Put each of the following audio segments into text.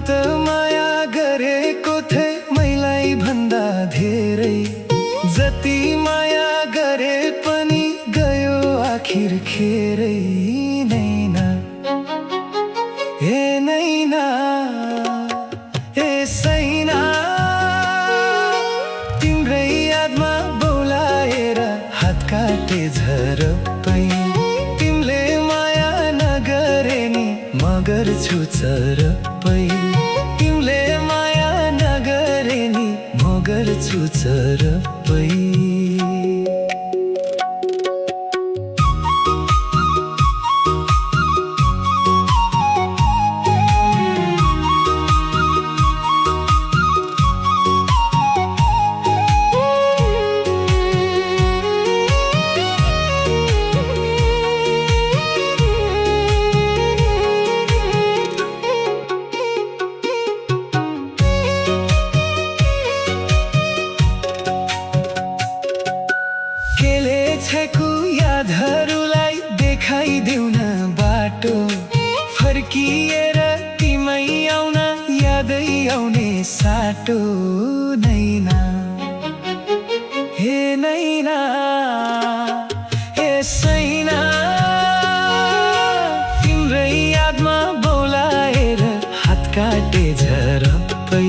त माया गरेको थिए मैलाई भन्दा धेरै। जति माया गरे पनि गयो आखिर खेरै नैना। ए नैना ए सैना, तिम्रै यादमा बोलाएर हात काटे झरप्पै। तिमीले माया नगरे नि म गर्छु चरप्पै। तिमीले माया नगरे नि म गर्छु चरप्पै। छेकु यादहरूलाई देखाइदेऊ न बाटो। फर्किएर तिमै आउन यादै आउने साटो। नैना हे नैना हे सैना, तिम्रै यादमा बोलाएर हात काटे झरप्पै।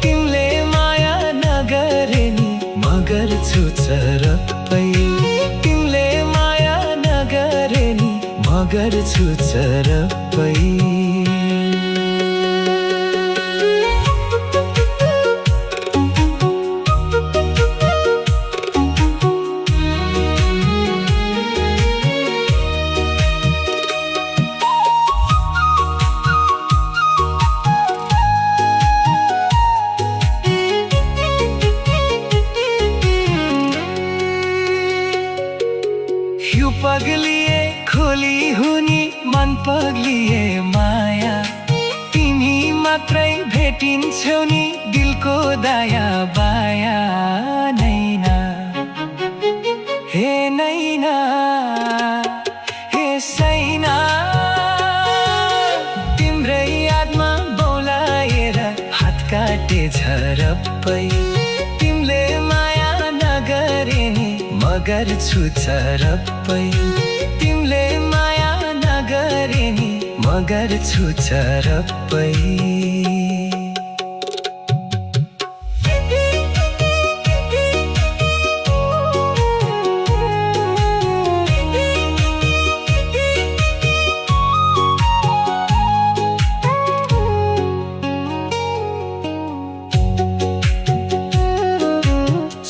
तिमीले माया नगरे नि म गर्छु चरप्पै। तिमीले माया नगरे नि म गर्छु चरप्पै। यो पगलिए खोली हुनी मन पग्लिए माया। तिमी मात्रै भेटिन्छौ नि दिलको दाया बाया। नैना हे नैना हे सैना, तिम्रै यादमा बोलाएर हात काटे झरप्पै। तिमीले माया नगरे नि म गर्छु चरप्पै। तिमीले माया नगरे नि म गर्छु चरप्पै।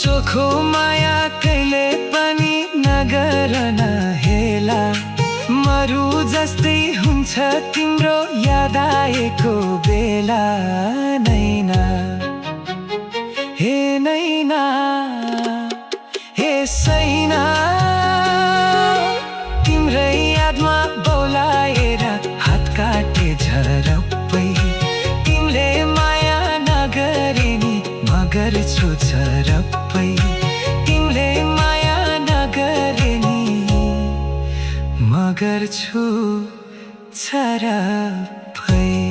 चोखो माया कहिले पनि नगर न हेला। मरु जस्तै हुन्छ तिम्रो याद आएको बेला। नैना हे नैना हे सैना, तिम्रै यादमा बोलाएर हात काटे झरप्पै। तिमीले माया नगरे नि म गर्छु चरप्पै। तिमीले माया नगरे नि म गर्छु चरप्पै।